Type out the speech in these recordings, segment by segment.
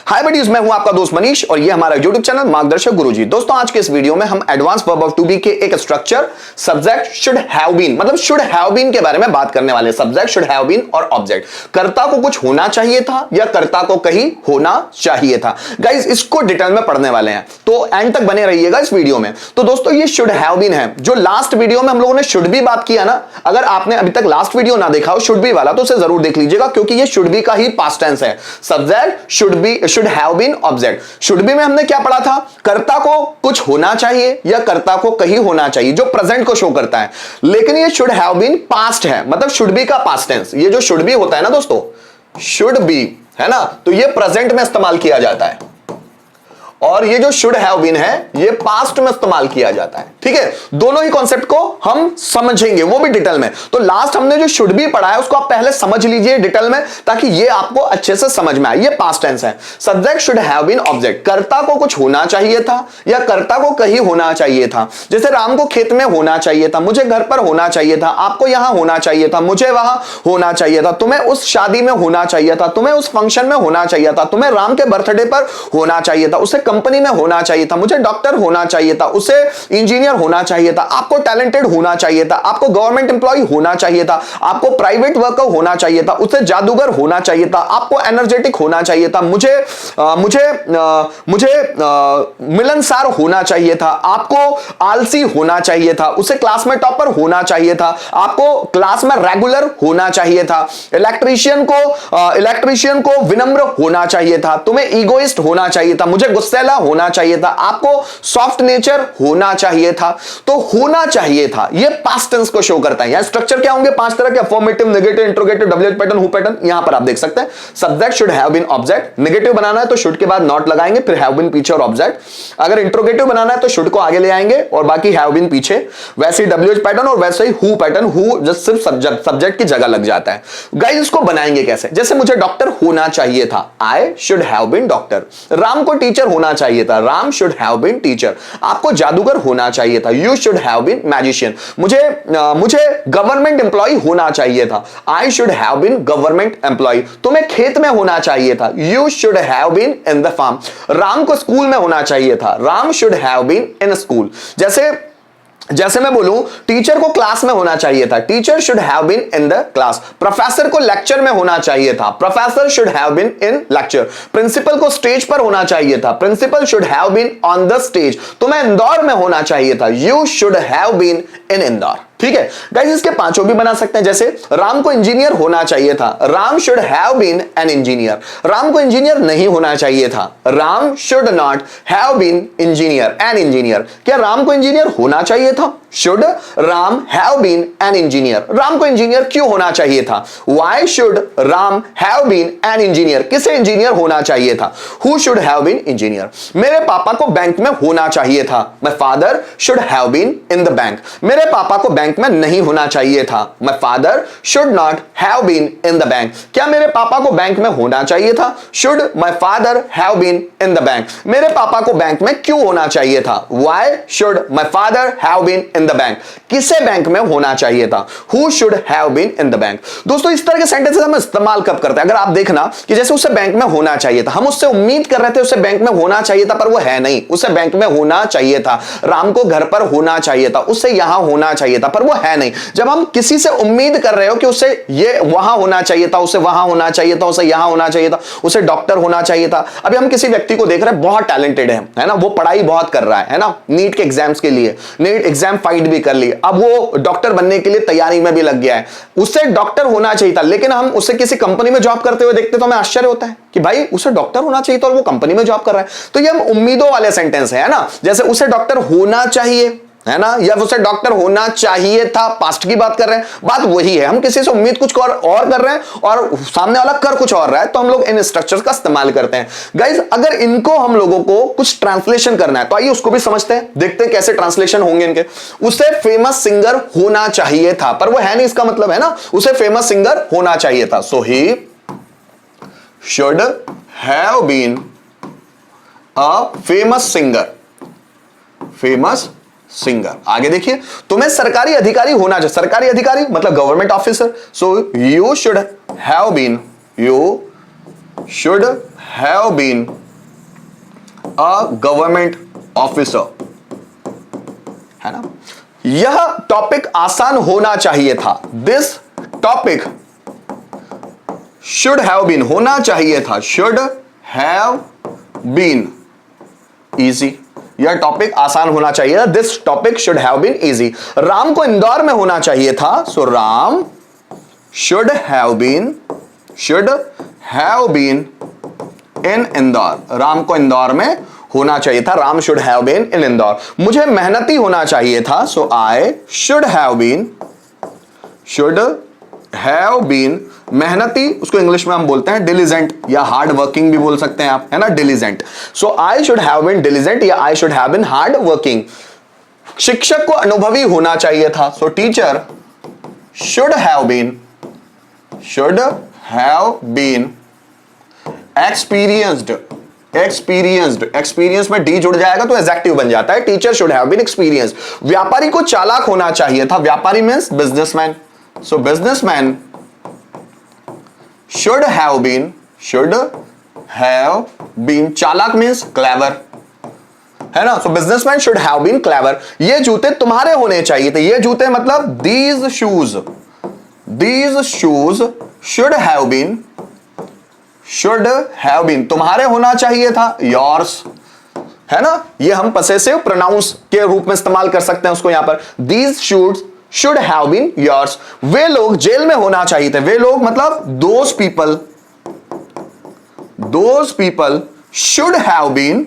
हाय buddies, मैं हूं आपका दोस्त मनीष और ये हमारा यूट्यूब चैनल मार्गदर्शक गुरुजी। दोस्तों आज के इस वीडियो में हम advance verb of to be के एक structure subject should have been, मतलब शुड हैव बीन के बारे में बात करने वाले। सब्जेक्ट शुड हैव बीन और ऑब्जेक्ट, कर्ता को कुछ होना चाहिए था या कर्ता को कहीं होना चाहिए था। गाइस इसको डिटेल में पढ़ने वाले हैं, तो एंड तक बने रहिएगा इस वीडियो में। तो दोस्तों ये शुड हैव बीन है, जो लास्ट वीडियो में हम लोगों ने शुड बी बात किया ना, अगर आपने अभी तक लास्ट वीडियो ना देखा हो शुड बी वाला तो उसे जरूर देख लीजिएगा, क्योंकि ये शुड बी का ही पास्ट टेंस है। Subject should be, should have been, object. Should be में हमने क्या पढ़ा था? कर्ता को कुछ होना चाहिए या कर्ता को कहीं होना चाहिए, जो प्रेजेंट को शो करता है। लेकिन ये शुड हैव बीन पास्ट है, मतलब शुड बी का पास्ट टेंस। ये जो शुड बी होता है ना दोस्तों, शुड बी है ना, तो ये प्रेजेंट में इस्तेमाल किया जाता है, और ये जो शुड हैव बीन है ये पास्ट में इस्तेमाल किया जाता है। ठीक है, दोनों ही कॉन्सेप्ट को हम समझेंगे, वो भी डिटेल में। तो लास्ट हमने जो शुड बी पढ़ा है उसको आप पहले समझ लीजिए डिटेल में, ताकि ये आपको अच्छे से समझ में आए। ये पास्ट टेंस है। Subject should have been, object. कर्ता को कुछ होना चाहिए था या कर्ता को कहीं होना चाहिए था। जैसे राम को खेत में होना चाहिए था, मुझे घर पर होना चाहिए था, आपको यहां होना चाहिए था, मुझे वहां होना चाहिए था, तुम्हें उस शादी में होना चाहिए था, तुम्हें उस फंक्शन में होना चाहिए था, तुम्हें राम के बर्थडे पर होना चाहिए था, उसे कंपनी में होना चाहिए था, मुझे डॉक्टर होना चाहिए था, उसे इंजीनियर होना चाहिए था, आपको टैलेंटेड होना चाहिए था, आपको गवर्नमेंट एम्प्लॉय होना चाहिए था, आपको प्राइवेट वर्कर होना चाहिए था, उसे जादूगर होना चाहिए था, आपको एनर्जेटिक होना चाहिए था, मुझे मिलनसार होना चाहिए था, आपको आलसी होना चाहिए था, उसे क्लास में टॉपर होना चाहिए था, आपको क्लास में रेगुलर होना चाहिए था, इलेक्ट्रीशियन को विनम्र होना चाहिए था, तुम्हें ईगोइस्ट होना चाहिए था, मुझे गुस्सैला होना चाहिए था, आपको सॉफ्ट नेचर होना चाहिए था। तो होना चाहिए था ये पास्ट टेंस को शो करता है। यहां स्ट्रक्चर क्या होंगे? 5 तरह के, affirmative, negative, interrogative, WH pattern, who pattern. यहां पर आप देख सकते हैं subject should have been, object. Negative बनाना है तो शुड के बाद नॉट लगाएंगे, फिर हैव बीन पीछे और ऑब्जेक्ट। अगर इंट्रोगेटिव बनाना है तो शुड को आगे ले आएंगे और बाकी हैव बीन पीछे। वैसे ही डब्ल्यूएच पैटर्न और वैसे he who pattern, who just सिर्फ सब्जेक्ट की जगह लग जाता है। गाइस इसको बनाएंगे कैसे? जैसे मुझे डॉक्टर होना चाहिए था, I should have been doctor. Ram को टीचर होना चाहिए था, Ram should have been teacher. आपको जादूगर होना चाहिए था, you should have been magician. मुझे गवर्नमेंट एम्प्लॉय होना चाहिए था, I should have been government employ. तुम्हें खेत में होना चाहिए था, you should have been in the farm. Ram को स्कूल में होना चाहिए था, Ram should have been in school. जैसे मैं बोलूं टीचर को क्लास में होना चाहिए था, teacher should have been in the class. Professor को लेक्चर में होना चाहिए था, professor should have been in lecture. Principal को स्टेज पर होना चाहिए था, principal should have been on the stage. तुम्हें इंदौर में होना चाहिए था, you should have been in Indore. ठीक है गाइस, इसके पांचों भी बना सकते हैं। जैसे राम को इंजीनियर होना चाहिए था, Ram should have been an engineer. Ram को इंजीनियर नहीं होना चाहिए था, Ram should not have been engineer, an engineer. क्या राम को इंजीनियर होना चाहिए था? Should Ram have been an engineer. Ram को इंजीनियर क्यों होना चाहिए था? Why should Ram have been an engineer. किसे इंजीनियर होना चाहिए था? Who should have been engineer. मेरे पापा को बैंक में होना चाहिए था, my father should have been in the bank. मेरे पापा को बैंक में नहीं होना चाहिए था, my father should not have been in the bank. क्या मेरे पापा को बैंक में होना चाहिए था? Should my father have been in the bank. मेरे पापा को बैंक में क्यों होना चाहिए था? Why should my father have been in the bank. किसे बैंक में होना चाहिए था? Who should have been in the bank. दोस्तों इस तरह के सेंटेंसेस हम इस्तेमाल कब करते हैं? अगर आप देखना कि जैसे उसे बैंक में होना चाहिए था, हम उससे उम्मीद कर रहे थे उसे बैंक में होना चाहिए था, पर वो है नहीं, उसे बैंक में होना चाहिए था। राम को घर पर होना चाहिए था, उसे यहां होना चाहिए था, पर वो है नहीं। जब हम किसी से उम्मीद कर रहे हो कि उसे ये वहां होना चाहिए था, उसे वहां होना चाहिए था, उसे यहां होना चाहिए था, उसे डॉक्टर होना चाहिए था। अभी हम किसी व्यक्ति को देख रहे हैं बहुत टैलेंटेड है ना, वो पढ़ाई बहुत कर रहा है ना, नीट के एग्जाम्स के लिए, नीट एग्जाम फाइट भी कर ली, अब वो डॉक्टर बनने के लिए तैयारी में भी लग गया है। उसे डॉक्टर होना चाहिए था, लेकिन हम उसे किसी कंपनी में जॉब करते हुए देखते तो हमें आश्चर्य होता है कि भाई उसे डॉक्टर होना चाहिए था और वो कंपनी में जॉब कर रहा है। तो ये हम उम्मीदों वाले सेंटेंस है ना, जैसे उसे डॉक्टर होना चाहिए है ना, या उसे डॉक्टर होना चाहिए था, पास्ट की बात कर रहे हैं। बात वही है, हम किसी से उम्मीद कुछ और कर रहे हैं और सामने वाला कर कुछ और रहा है, तो हम लोग इन स्ट्रक्चर्स का इस्तेमाल करते हैं। गाइस अगर इनको हम लोगों को कुछ ट्रांसलेशन करना है तो आइए उसको भी समझते हैं, देखते हैं कैसे ट्रांसलेशन होंगे इनके। उसे फेमस सिंगर होना चाहिए था, पर वो है नहीं, इसका मतलब है ना उसे फेमस सिंगर होना चाहिए था। So he should have been a famous singer, famous singer. आगे देखिए, तुम्हें सरकारी अधिकारी होना चाहिए, सरकारी अधिकारी मतलब government officer. So you should have been, you should have been a government officer, है ना। यह टॉपिक आसान होना चाहिए था, this topic should have been, होना चाहिए था, शुड हैव बीन इजी, यह टॉपिक आसान होना चाहिए था, this topic should have been easy. Ram को इंदौर में होना चाहिए था, so Ram should have been in Indore, Ram को इंदौर में होना चाहिए था, Ram should have been in Indore. मुझे मेहनती होना चाहिए था, so I should have been मेहनती, उसको इंग्लिश में हम बोलते हैं डिलीजेंट या हार्ड वर्किंग भी बोल सकते हैं आप, है ना, diligent. So I should have been diligent या I should have been hard working. शिक्षक को अनुभवी होना चाहिए था, so teacher should have been experienced में डी जुड़ जाएगा तो एडजेक्टिव बन जाता है, teacher should have been experienced. व्यापारी को चालाक होना चाहिए था, व्यापारी means businessman, so businessman should have been, चालाक मींस क्लेवर, है ना, so businessman should have been clever. ये जूते तुम्हारे होने चाहिए थे, ये जूते मतलब these shoes should have been तुम्हारे होना चाहिए था, yours, है ना। ये हम पसेसिव प्रोनाउंस के रूप में इस्तेमाल कर सकते हैं उसको यहां पर, these shoes should have been yours। वे लोग जेल में होना चाहिए थे, वे लोग मतलब those people should have been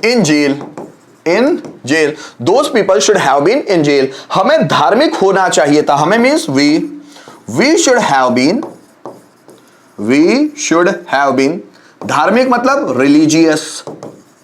in jail, those people should have been in jail। हमें धार्मिक होना चाहिए था, हमें means we should have been, धार्मिक मतलब रिलीजियस,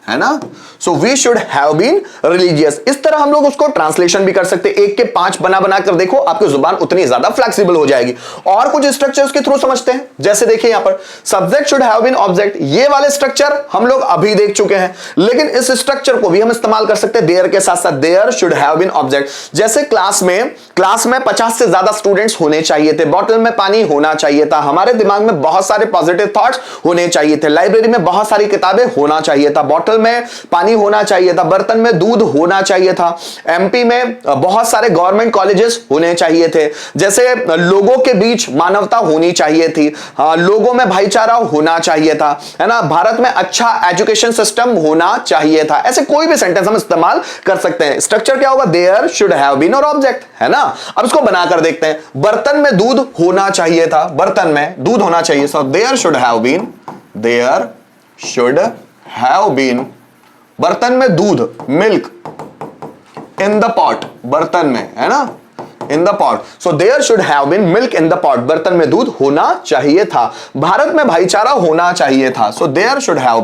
है ना, so we should have been religious. इस तरह हम लोग उसको ट्रांसलेशन भी कर सकते हैं, 1 के 5 बना कर देखो, आपकी जुबान उतनी ज्यादा फ्लेक्सिबल हो जाएगी। और कुछ स्ट्रक्चर्स के थ्रू समझते हैं, जैसे देखिए यहां पर subject should have been object, ये वाले स्ट्रक्चर हम लोग अभी देख चुके हैं, लेकिन इस स्ट्रक्चर को भी हम इस्तेमाल कर सकते हैं देयर के साथ साथ, there should have been object. जैसे क्लास में 50 से ज्यादा स्टूडेंट्स होने चाहिए थे, बॉटल में पानी होना चाहिए था, हमारे दिमाग में बहुत सारे पॉजिटिव थॉट्स होने चाहिए थे, लाइब्रेरी में बहुत सारी किताबें होना चाहिए था, बॉटल में पानी होना चाहिए था, बर्तन में दूध होना चाहिए था, एमपी में बहुत सारे गवर्नमेंट कॉलेजेस होने चाहिए थे, जैसे लोगों के बीच मानवता होनी चाहिए थी, लोगों में भाईचारा होना चाहिए था, है ना, भारत में अच्छा एजुकेशन सिस्टम होना चाहिए था। ऐसे कोई भी सेंटेंस हम इस्तेमाल कर सकते हैं। स्ट्रक्चर क्या होगा, देयर शुड हैव बीन और ऑब्जेक्ट, है ना। अब इसको बनाकर देखते हैं, बर्तन में दूध होना चाहिए था, बर्तन में दूध होना चाहिए, so there should have been बर्तन में दूध, मिल्क इन द पॉट, बर्तन में, है ना, in the pot, so there should have been milk in the pot, बर्तन में दूध होना चाहिए था। भारत में भाईचारा होना चाहिए था, so there should have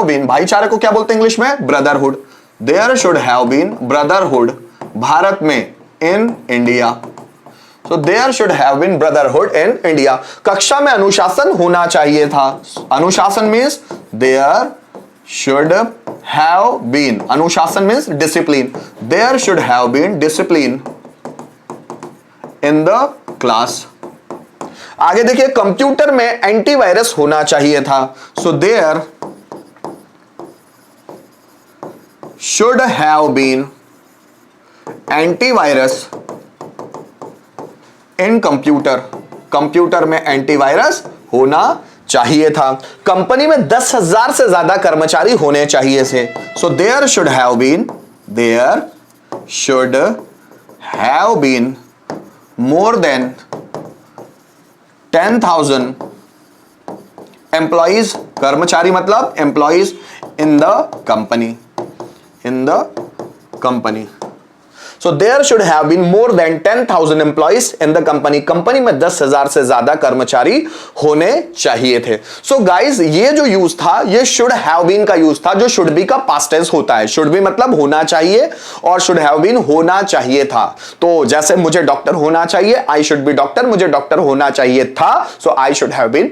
been भाईचारे को क्या बोलते हैं इंग्लिश में, brotherhood, there should have been brotherhood Bharat में, in India, So there should have been brotherhood in India। कक्षा में अनुशासन होना चाहिए था, अनुशासन means there should have been, अनुशासन means discipline, there should have been discipline in the class। आगे देखिए, कंप्यूटर में एंटीवायरस होना चाहिए था, so there should have been antivirus in computer में एंटीवायरस होना चाहिए था। कंपनी में 10,000 से ज्यादा कर्मचारी होने चाहिए थे, so there should have been more than 10,000 employees, कर्मचारी मतलब employees in the company, So there should have been more than 10,000 employees in the company। Company में 10,000 से ज्यादा कर्मचारी होने चाहिए थे। So guys, ये जो यूज था ये should have been का यूज था, जो should be का past tense होता है। should be मतलब होना चाहिए और should have been होना चाहिए था। तो जैसे मुझे डॉक्टर होना चाहिए, I should be डॉक्टर, मुझे डॉक्टर होना चाहिए था, so I should have been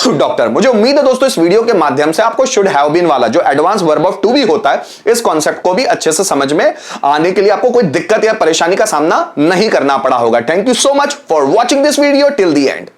doctor. मुझे उम्मीद है दोस्तों इस वीडियो के माध्यम से आपको शुड हैव बीन वाला जो advance verb of to be होता है, इस कॉन्सेप्ट को भी अच्छे से समझ में आने के लिए आपको कोई दिक्कत या परेशानी का सामना नहीं करना पड़ा होगा। Thank you so much for watching this video till the end.